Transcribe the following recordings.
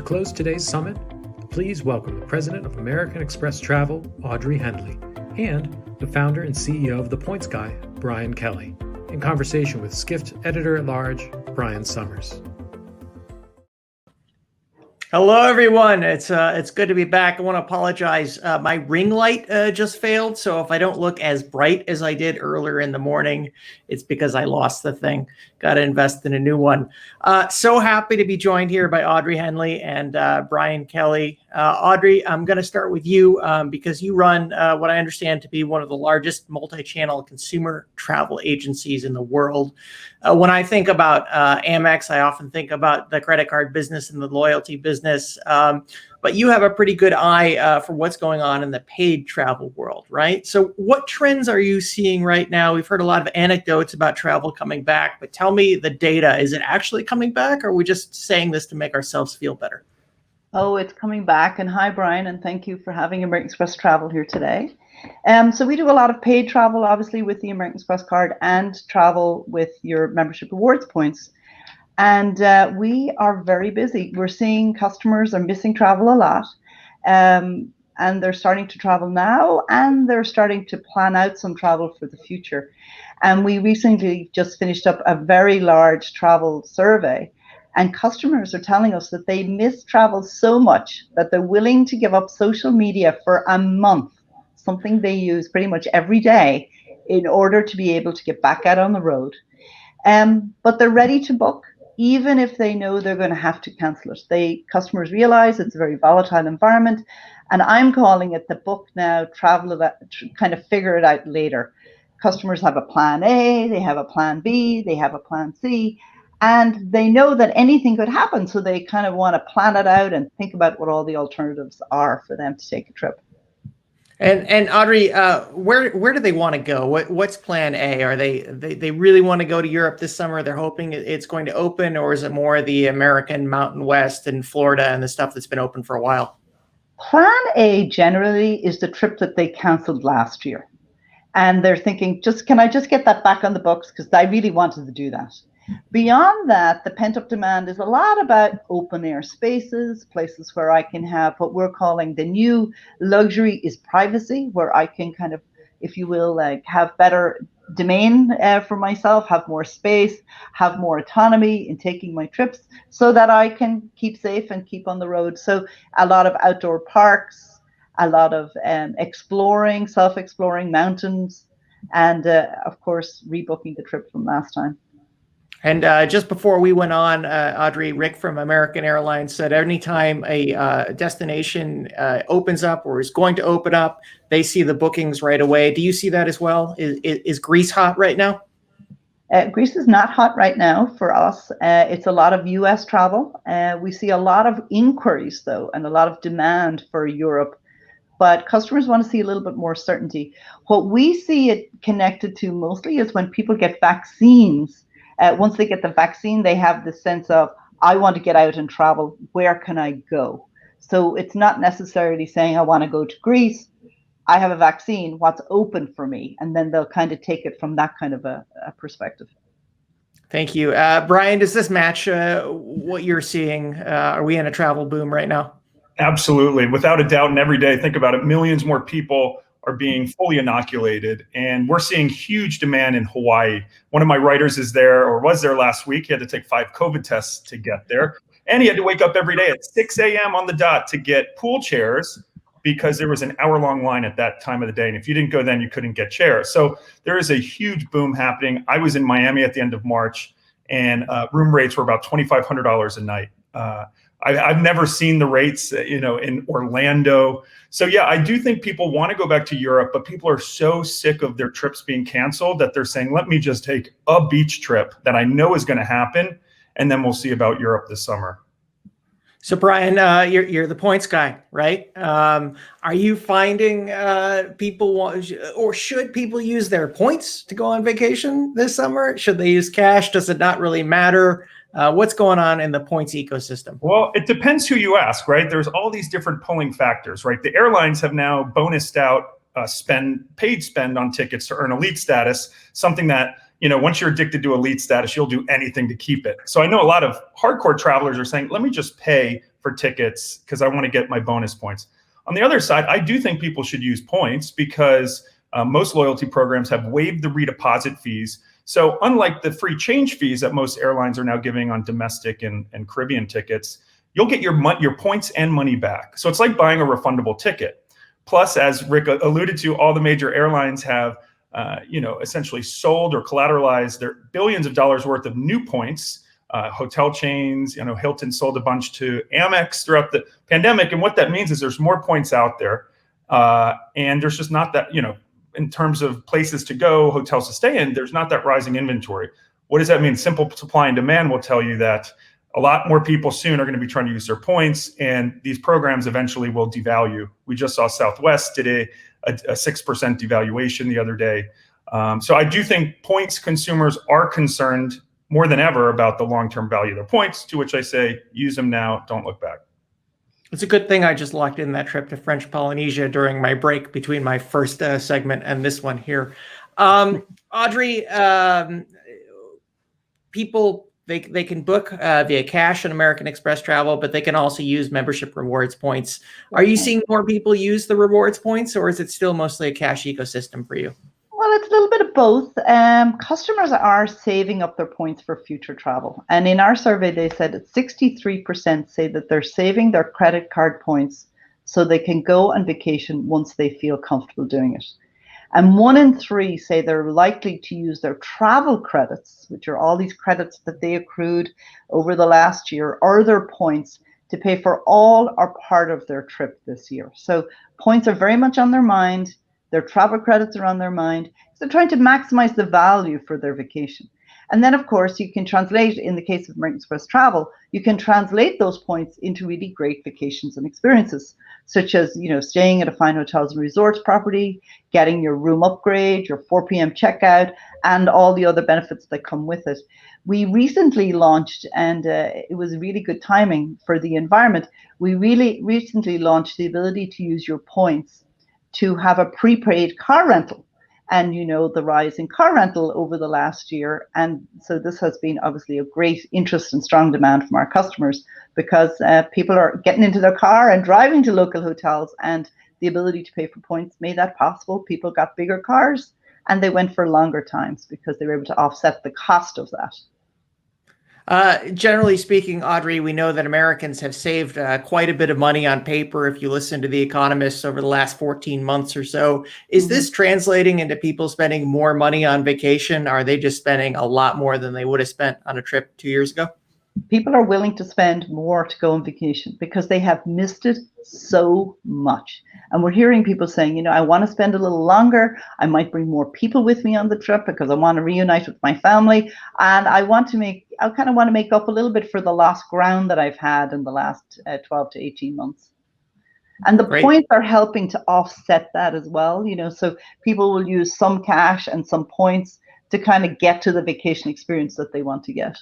close today's summit, please welcome the President of American Express Travel, Audrey Hendley, and the founder and CEO of The Points Guy, Brian Kelly, in conversation with Skift Editor-at-Large, Brian Summers. Hello, everyone. It's good to be back. I want to apologize. My ring light just failed, so if I don't look as bright as I did earlier in the morning, it's because I lost the thing. Got to invest in a new one. So happy to be joined here by Audrey Hendley and Brian Kelly. Audrey, I'm going to start with you because you run what I understand to be one of the largest multi-channel consumer travel agencies in the world. When I think about Amex, I often think about the credit card business and the loyalty business. But you have a pretty good eye for what's going on in the paid travel world, right? So what trends are you seeing right now? We've heard a lot of anecdotes about travel coming back, but tell me the data. Is it actually coming back, or are we just saying this to make ourselves feel better? Oh, it's coming back. And hi, Brian, and thank you for having American Express Travel here today. So we do a lot of paid travel, obviously, with the American Express card and travel with your membership rewards points. And we are very busy. We're seeing customers are missing travel a lot. And they're starting to travel now, and they're starting to plan out some travel for the future. And we recently just finished up a very large travel survey. And customers are telling us that they miss travel so much that they're willing to give up social media for a month, something they use pretty much every day, in order to be able to get back out on the road. But they're ready to book, even if they know they're going to have to cancel it. Customers realize it's a very volatile environment, and I'm calling it the book now, travel about, kind of figure it out later. Customers have a plan A, they have a plan B, they have a plan C, and they know that anything could happen, so they kind of want to plan it out and think about what all the alternatives are for them to take a trip. And Audrey, where do they want to go? What's plan A? Are they really want to go to Europe this summer? They're hoping it's going to open, or is it more the American Mountain West and Florida and the stuff that's been open for a while? Plan A generally is the trip that they canceled last year. And they're thinking, can I just get that back on the books? Because I really wanted to do that. Beyond that, the pent-up demand is a lot about open air spaces, places where I can have what we're calling the new luxury is privacy, where I can kind of, if you will, like have better domain for myself, have more space, have more autonomy in taking my trips so that I can keep safe and keep on the road. So a lot of outdoor parks, a lot of exploring, self-exploring mountains, and of course, rebooking the trip from last time. And just before we went on, Audrey, Rick from American Airlines said anytime a destination opens up or is going to open up, they see the bookings right away. Do you see that as well? Is Greece hot right now? Greece is not hot right now for us. It's a lot of US travel. We see a lot of inquiries, though, and a lot of demand for Europe. But customers want to see a little bit more certainty. What we see it connected to mostly is when people get vaccines. Once they get the vaccine, they have the sense of, I want to get out and travel. Where can I go? So it's not necessarily saying I want to go to Greece. I have a vaccine. What's open for me? And then they'll kind of take it from that kind of a perspective. Thank you. Brian, does this match what you're seeing? Are we in a travel boom right now? Absolutely. Without a doubt. And every day, think about it, millions more people are being fully inoculated, and we're seeing huge demand in Hawaii. One of my writers is there, or was there last week. He had to take 5 COVID tests to get there, and he had to wake up every day at 6 a.m. on the dot to get pool chairs because there was an hour-long line at that time of the day, and if you didn't go then, you couldn't get chairs. So there is a huge boom happening. I was in Miami at the end of March, and room rates were about $2,500 a night. I've never seen the rates, in Orlando. So yeah, I do think people want to go back to Europe, but people are so sick of their trips being canceled that they're saying, let me just take a beach trip that I know is going to happen, and then we'll see about Europe this summer. So Brian, you're the points guy, right? Are you finding people want, or should people use their points to go on vacation this summer? Should they use cash? Does it not really matter? What's going on in the points ecosystem? Well, it depends who you ask, right? There's all these different pulling factors, right? The airlines have now bonused out paid spend on tickets to earn elite status, something that, once you're addicted to elite status, you'll do anything to keep it. So I know a lot of hardcore travelers are saying, let me just pay for tickets because I want to get my bonus points. On the other side, I do think people should use points because most loyalty programs have waived the redeposit fees. So unlike the free change fees that most airlines are now giving on domestic and Caribbean tickets, you'll get your points and money back. So it's like buying a refundable ticket. Plus, as Rick alluded to, all the major airlines have essentially sold or collateralized their billions of dollars worth of new points. Hotel chains, Hilton sold a bunch to Amex throughout the pandemic. And what that means is there's more points out there. And there's just not that, in terms of places to go, hotels to stay in, there's not that rising inventory. What does that mean? Simple supply and demand will tell you that a lot more people soon are going to be trying to use their points, and these programs eventually will devalue. We just saw Southwest did a 6% devaluation the other day. So I do think points consumers are concerned more than ever about the long-term value of their points, to which I say, use them now, don't look back. It's a good thing I just locked in that trip to French Polynesia during my break between my first segment and this one here. Audrey, people, they can book via cash and American Express Travel, but they can also use membership rewards points. Are you seeing more people use the rewards points, or is it still mostly a cash ecosystem for you? Well, it's a little bit of both. Customers are saving up their points for future travel. And in our survey, they said that 63% say that they're saving their credit card points so they can go on vacation once they feel comfortable doing it. And 1 in 3 say they're likely to use their travel credits, which are all these credits that they accrued over the last year, or their points to pay for all or part of their trip this year. So points are very much on their mind. Their travel credits are on their mind. So they're trying to maximize the value for their vacation. And then, of course, you can translate, in the case of American Express Travel, you can translate those points into really great vacations and experiences, such as, staying at a fine hotels and resorts property, getting your room upgrade, your 4 p.m. checkout, and all the other benefits that come with it. We recently launched, and it was really good timing for the environment, we really recently launched the ability to use your points to have a prepaid car rental. And the rise in car rental over the last year. And so this has been obviously a great interest and strong demand from our customers, because people are getting into their car and driving to local hotels, and the ability to pay for points made that possible. People got bigger cars and they went for longer times because they were able to offset the cost of that. Generally speaking, Audrey, we know that Americans have saved quite a bit of money on paper. If you listen to The Economist over the last 14 months or so, is this translating into people spending more money on vacation? Are they just spending a lot more than they would have spent on a trip 2 years ago? People are willing to spend more to go on vacation because they have missed it so much. And we're hearing people saying, I want to spend a little longer. I might bring more people with me on the trip because I want to reunite with my family. And I kind of want to make up a little bit for the lost ground that I've had in the last 12 to 18 months. And the points are helping to offset that as well. So people will use some cash and some points to kind of get to the vacation experience that they want to get.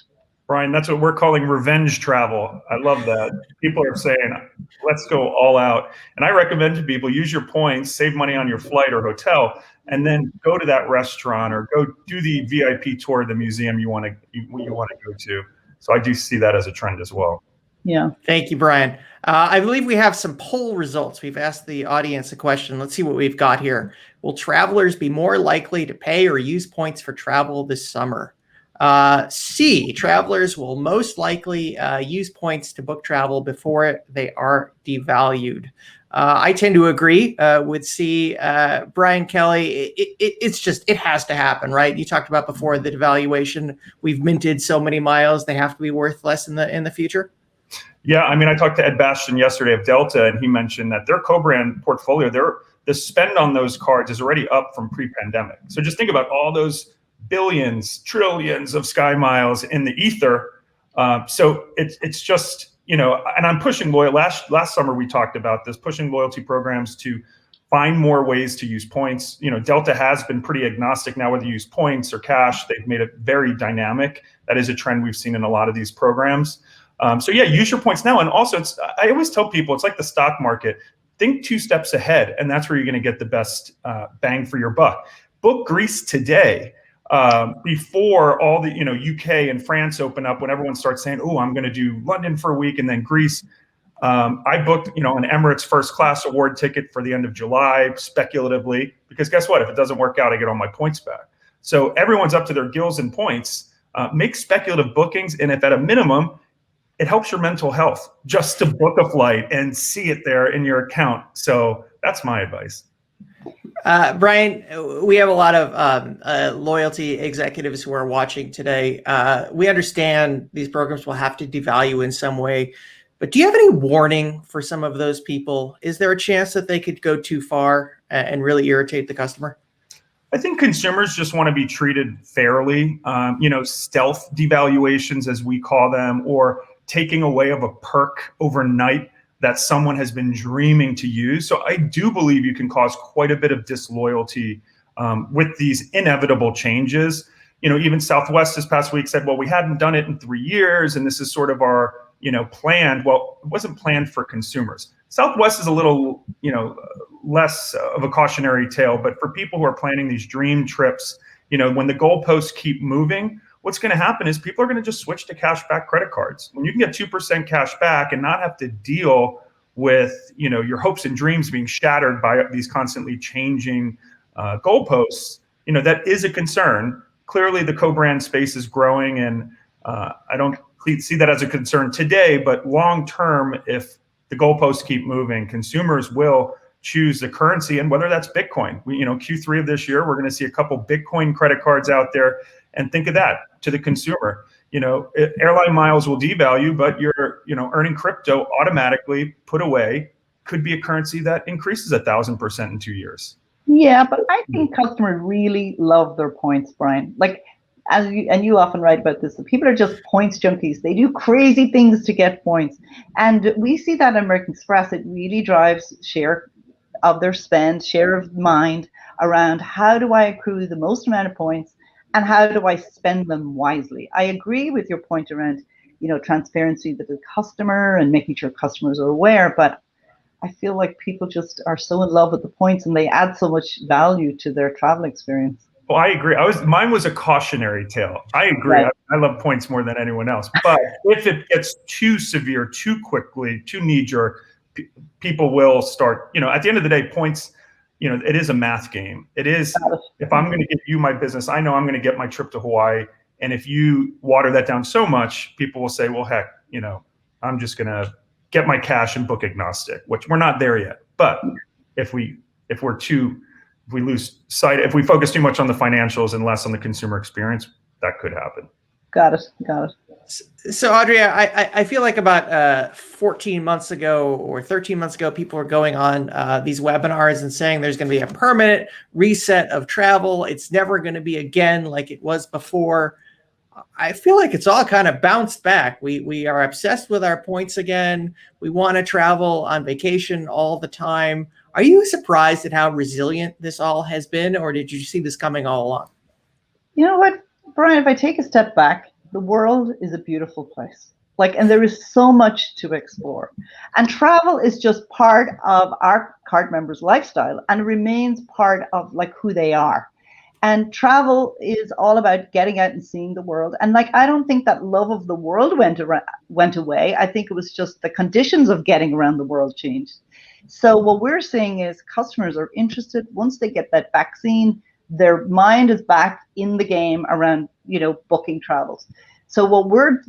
Brian, that's what we're calling revenge travel. I love that. People are saying, let's go all out. And I recommend to people, use your points, save money on your flight or hotel, and then go to that restaurant or go do the VIP tour of the museum you want to go to. So I do see that as a trend as well. Yeah. Thank you, Brian. I believe we have some poll results. We've asked the audience a question. Let's see what we've got here. Will travelers be more likely to pay or use points for travel this summer? C, travelers will most likely use points to book travel before they are devalued. I tend to agree with C. Brian Kelly, it has to happen, right? You talked about before the devaluation. We've minted so many miles, they have to be worth less in the future. Yeah, I talked to Ed Bastian yesterday of Delta, and he mentioned that their co-brand portfolio, the spend on those cards is already up from pre-pandemic. So just think about all those billions, trillions of sky miles in the ether. So it's just, and I'm pushing last summer we talked about this, pushing loyalty programs to find more ways to use points. Delta has been pretty agnostic now whether you use points or cash. They've made it very dynamic. That is a trend we've seen in a lot of these programs. So yeah, use your points now. And also, I always tell people, it's like the stock market. Think 2 steps ahead, and that's where you're going to get the best bang for your buck. Book Greece today. Before all the UK and France open up, when everyone starts saying, oh, I'm going to do London for a week and then Greece, I booked, an Emirates first class award ticket for the end of July, speculatively, because guess what? If it doesn't work out, I get all my points back. So everyone's up to their gills in points. Make speculative bookings, and if at a minimum, it helps your mental health just to book a flight and see it there in your account. So that's my advice. Brian, we have a lot of loyalty executives who are watching today. We understand these programs will have to devalue in some way, but do you have any warning for some of those people? Is there a chance that they could go too far and really irritate the customer? I think consumers just want to be treated fairly. Stealth devaluations, as we call them, or taking away of a perk overnight that someone has been dreaming to use. So I do believe you can cause quite a bit of disloyalty with these inevitable changes. Even Southwest this past week said, well, we hadn't done it in 3 years, and this is sort of our, planned. Well, it wasn't planned for consumers. Southwest is a little, less of a cautionary tale, but for people who are planning these dream trips, when the goalposts keep moving, what's going to happen is people are going to just switch to cash back credit cards. When you can get 2% cash back and not have to deal with, your hopes and dreams being shattered by these constantly changing goalposts, that is a concern. Clearly, the co-brand space is growing, and I don't see that as a concern today, but long term, if the goalposts keep moving, consumers will choose the currency, and whether that's Bitcoin. Q3 of this year, we're going to see a couple Bitcoin credit cards out there. And think of that to the consumer. Airline miles will devalue, but you're, earning crypto automatically put away could be a currency that increases 1,000% in 2 years. Yeah, but I think customers really love their points, Brian. Like, you often write about this, that people are just points junkies. They do crazy things to get points. And we see that at American Express. It really drives share of their spend, share of mind around how do I accrue the most amount of points and how do I spend them wisely. I agree with your point around, transparency to the customer and making sure customers are aware, but I feel like people just are so in love with the points and they add so much value to their travel experience. Well, I agree. Mine was a cautionary tale. I agree. Right. I love points more than anyone else. But if it gets too severe, too quickly, too knee-jerk, people will start, at the end of the day, points, it is a math game. It is, if I'm going to give you my business, I know I'm going to get my trip to Hawaii. And if you water that down so much, people will say, well, heck, I'm just going to get my cash and book agnostic, which we're not there yet. But if we lose sight, if we focus too much on the financials and less on the consumer experience, that could happen. Got it. So Audrey, I feel like about 14 months ago or 13 months ago, people were going on these webinars and saying there's going to be a permanent reset of travel. It's never going to be again like it was before. I feel like it's all kind of bounced back. We are obsessed with our points again. We want to travel on vacation all the time. Are you surprised at how resilient this all has been, or did you see this coming all along? You know what, Brian, if I take a step back, the world is a beautiful place. And there is so much to explore. And travel is just part of our card members' lifestyle and remains part of who they are. And travel is all about getting out and seeing the world. And I don't think that love of the world went away. I think it was just the conditions of getting around the world changed. So what we're seeing is customers are interested. Once they get that vaccine, their mind is back in the game around, booking travels. So what we're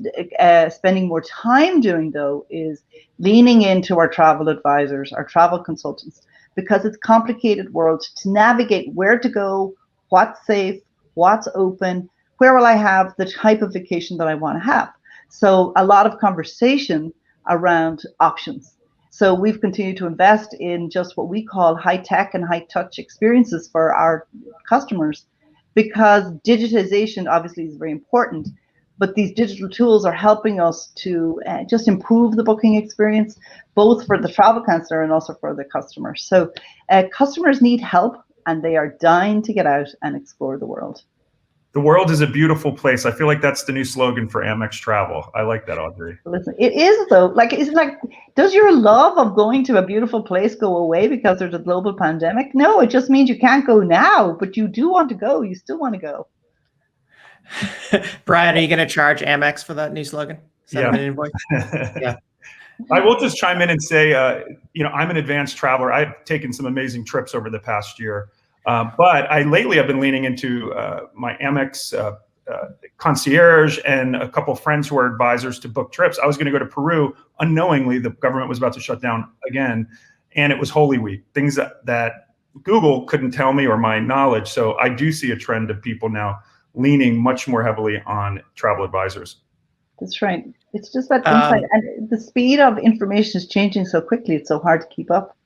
spending more time doing, though, is leaning into our travel advisors, our travel consultants, because it's a complicated world to navigate where to go, what's safe, what's open, where will I have the type of vacation that I want to have. So a lot of conversation around options. So we've continued to invest in just what we call high tech and high touch experiences for our customers, because digitization obviously is very important, but these digital tools are helping us to just improve the booking experience, both for the travel counselor and also for the customer. So customers need help, and they are dying to get out and explore the world. The world is a beautiful place. I feel like that's the new slogan for Amex Travel. I like that, Audrey. Listen, it is though. Does your love of going to a beautiful place go away because there's a global pandemic? No, it just means you can't go now, but you do want to go. You still want to go. Brian, are you going to charge Amex for that new slogan? Send them an invoice? Yeah. I will just chime in and say, I'm an advanced traveler. I've taken some amazing trips over the past year, but lately I've been leaning into my Amex concierge and a couple of friends who are advisors to book trips. I was going to go to Peru. Unknowingly, the government was about to shut down again, and it was Holy Week, things that Google couldn't tell me or my knowledge. So I do see a trend of people now leaning much more heavily on travel advisors. That's right. It's just that insight, and the speed of information is changing so quickly. It's so hard to keep up.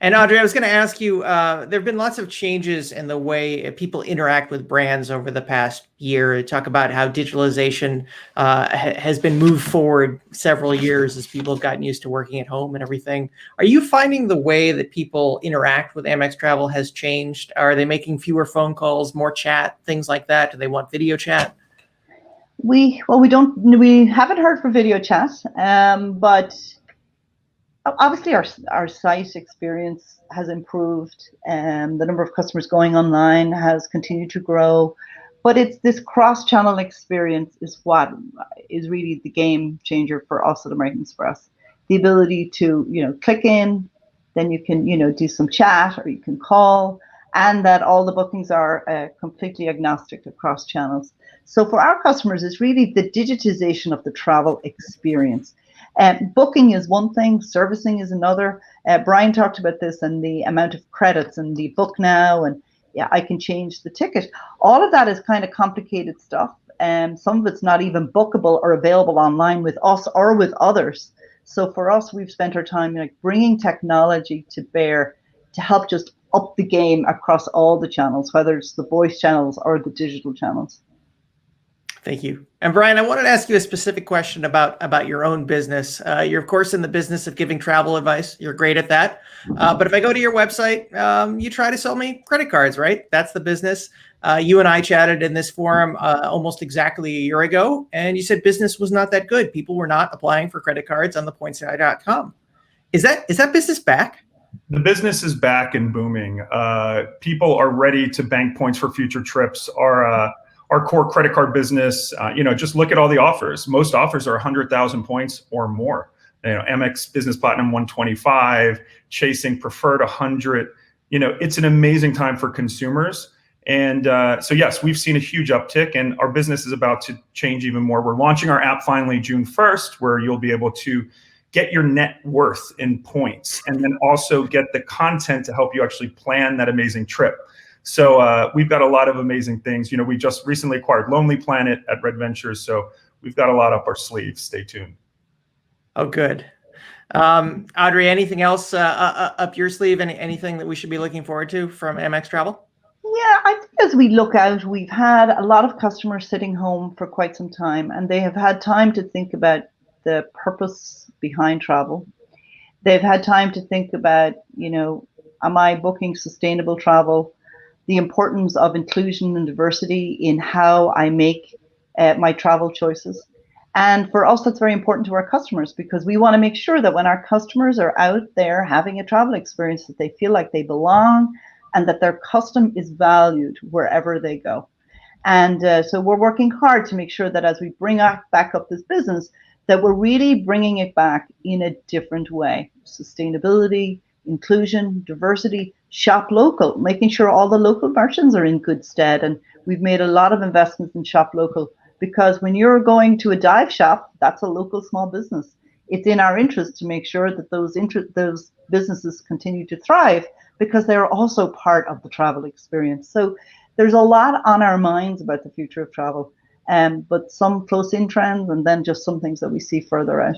And Audrey, I was going to ask you, there have been lots of changes in the way people interact with brands over the past year. Talk about how digitalization has been moved forward several years as people have gotten used to working at home and everything. Are you finding the way that people interact with Amex Travel has changed? Are they making fewer phone calls, more chat, things like that? Do they want video chat? We haven't heard for video chat, but obviously our site experience has improved, and the number of customers going online has continued to grow. But it's this cross-channel experience is what is really the game changer for us at American Express. The ability to click in, then you can do some chat or you can call, and that all the bookings are completely agnostic across channels. So for our customers, it's really the digitization of the travel experience. Booking is one thing, servicing is another. Brian talked about this and the amount of credits and the book now, and I can change the ticket. All of that is kind of complicated stuff. Some of it's not even bookable or available online with us or with others. So for us, we've spent our time bringing technology to bear to help just up the game across all the channels, whether it's the voice channels or the digital channels. Thank you. And Brian, I wanted to ask you a specific question about your own business. You're, of course, in the business of giving travel advice. You're great at that. But if I go to your website, you try to sell me credit cards, right? That's the business. You and I chatted in this forum almost exactly a year ago, and you said business was not that good. People were not applying for credit cards on thepointsguy.com. Is that business back? The business is back and booming. People are ready to bank points for future trips. Our core credit card business, just look at all the offers. Most offers are 100,000 points or more. Amex Business Platinum 125, Chasing Preferred 100. It's an amazing time for consumers. And so yes, we've seen a huge uptick, and our business is about to change even more. We're launching our app finally June 1st, where you'll be able to get your net worth in points, and then also get the content to help you actually plan that amazing trip. So we've got a lot of amazing things. We just recently acquired Lonely Planet at Red Ventures, so we've got a lot up our sleeves. Stay tuned. Oh, good. Audrey, anything else up your sleeve? Anything that we should be looking forward to from Amex Travel? Yeah, I think as we look out, we've had a lot of customers sitting home for quite some time, and they have had time to think about the purpose behind travel. They've had time to think about, am I booking sustainable travel? The importance of inclusion and diversity in how I make my travel choices. And for us, that's very important to our customers, because we want to make sure that when our customers are out there having a travel experience, that they feel like they belong and that their custom is valued wherever they go. And so we're working hard to make sure that as we bring back up this business, that we're really bringing it back in a different way. Sustainability, inclusion, diversity, shop local, making sure all the local merchants are in good stead. And we've made a lot of investments in shop local, because when you're going to a dive shop, that's a local small business. It's in our interest to make sure that those businesses continue to thrive, because they're also part of the travel experience. So there's a lot on our minds about the future of travel, but some close-in trends, and then just some things that we see further out.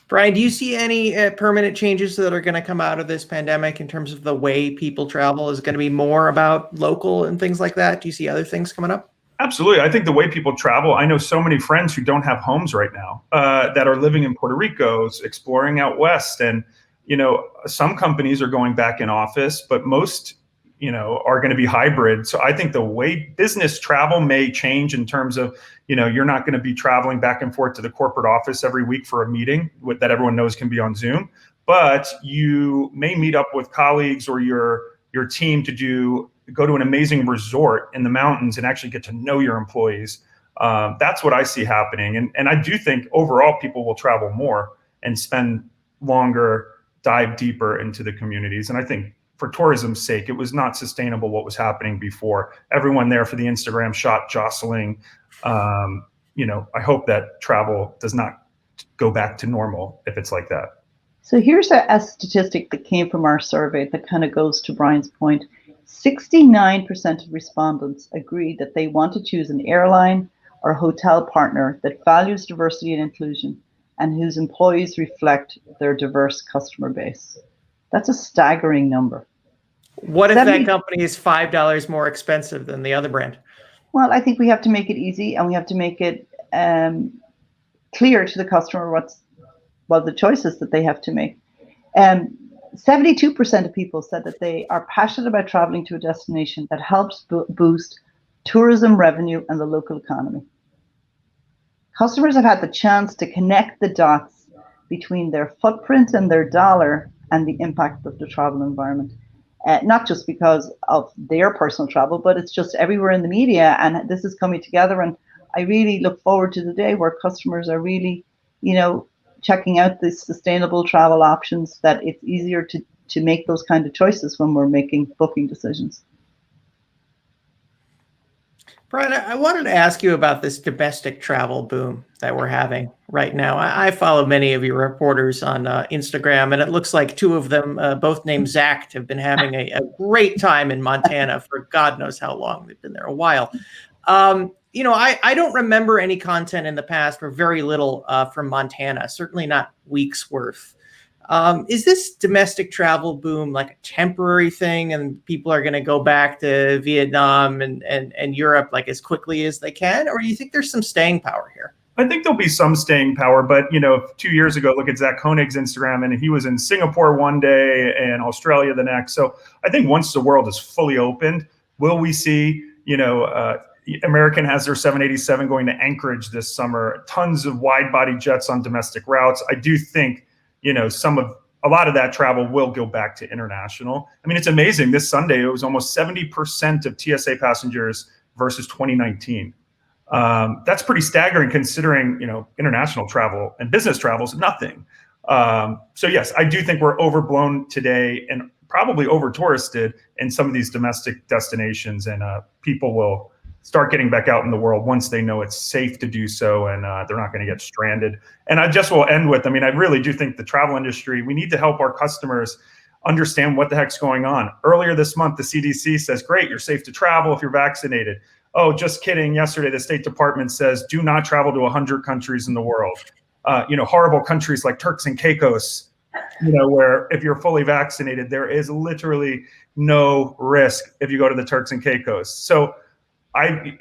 Brian, do you see any permanent changes that are going to come out of this pandemic in terms of the way people travel? Is it going to be more about local and things like that? Do you see other things coming up? Absolutely. I think the way people travel, I know so many friends who don't have homes right now that are living in Puerto Rico, exploring out west. And, some companies are going back in office, but most, are going to be hybrid. So I think the way business travel may change in terms of, you're not going to be traveling back and forth to the corporate office every week for a meeting that everyone knows can be on Zoom, but you may meet up with colleagues or your team to go to an amazing resort in the mountains and actually get to know your employees. That's what I see happening. And I do think overall people will travel more and spend longer, dive deeper into the communities. And I think for tourism's sake, it was not sustainable what was happening before. Everyone there for the Instagram shot jostling. I hope that travel does not go back to normal if it's like that. So here's a statistic that came from our survey that kind of goes to Brian's point. 69% of respondents agreed that they want to choose an airline or hotel partner that values diversity and inclusion and whose employees reflect their diverse customer base. That's a staggering number. What if that company is $5 more expensive than the other brand? Well, I think we have to make it easy, and we have to make it clear to the customer what the choices that they have to make. 72% of people said that they are passionate about traveling to a destination that helps boost tourism revenue and the local economy. Customers have had the chance to connect the dots between their footprint and their dollar and the impact of the travel environment. Not just because of their personal travel, but it's just everywhere in the media, and this is coming together. And I really look forward to the day where customers are really, checking out the sustainable travel options, that it's easier to make those kind of choices when we're making booking decisions. Brian, I wanted to ask you about this domestic travel boom that we're having right now. I follow many of your reporters on Instagram, and it looks like two of them, both named Zach, have been having a great time in Montana for God knows how long. They've been there a while. I don't remember any content in the past, or very little from Montana, certainly not weeks worth. Is this domestic travel boom like a temporary thing and people are going to go back to Vietnam and Europe like as quickly as they can? Or do you think there's some staying power here? I think there'll be some staying power, but 2 years ago, look at Zach Koenig's Instagram, and he was in Singapore one day and Australia the next. So I think once the world is fully opened, will we see, American has their 787 going to Anchorage this summer, tons of wide body jets on domestic routes. I do think, a lot of that travel will go back to international. I mean, it's amazing. This Sunday, it was almost 70% of TSA passengers versus 2019. That's pretty staggering considering, international travel and business travel is nothing. So yes, I do think we're overblown today and probably over touristed in some of these domestic destinations, and people will start getting back out in the world once they know it's safe to do so, and they're not going to get stranded. And I just will end with, I really do think the travel industry, we need to help our customers understand what the heck's going on. Earlier this month, the CDC says, great, you're safe to travel if you're vaccinated. Oh, just kidding. Yesterday, the State Department says, do not travel to 100 countries in the world. Horrible countries like Turks and Caicos, where if you're fully vaccinated, there is literally no risk if you go to the Turks and Caicos. So I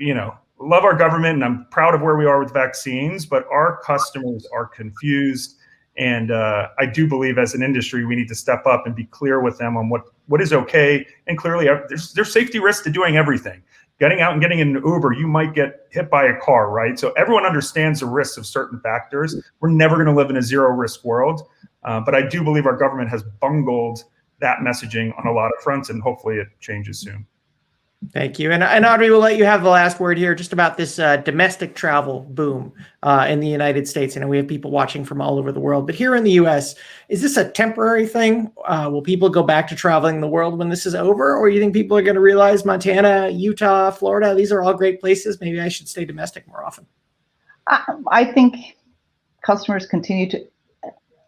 love our government, and I'm proud of where we are with vaccines, but our customers are confused. And I do believe as an industry, we need to step up and be clear with them on what is okay. And clearly there's safety risks to doing everything. Getting out and getting in an Uber, you might get hit by a car, right? So everyone understands the risks of certain factors. We're never going to live in a zero risk world. But I do believe our government has bungled that messaging on a lot of fronts, and hopefully it changes soon. Thank you. And Audrey, we'll let you have the last word here just about this domestic travel boom in the United States. We have people watching from all over the world, but here in the US, is this a temporary thing? Will people go back to traveling the world when this is over? Or do you think people are going to realize Montana, Utah, Florida, these are all great places. Maybe I should stay domestic more often. I think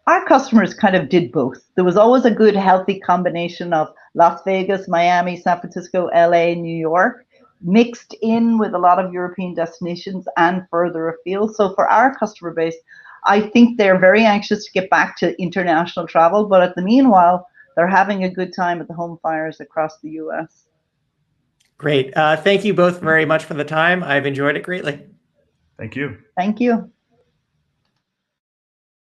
our customers kind of did both. There was always a good, healthy combination of Las Vegas, Miami, San Francisco, LA, New York, mixed in with a lot of European destinations and further afield. So for our customer base, I think they're very anxious to get back to international travel, but at the meanwhile, they're having a good time at the home fires across the US. Great. Thank you both very much for the time. I've enjoyed it greatly. Thank you. Thank you.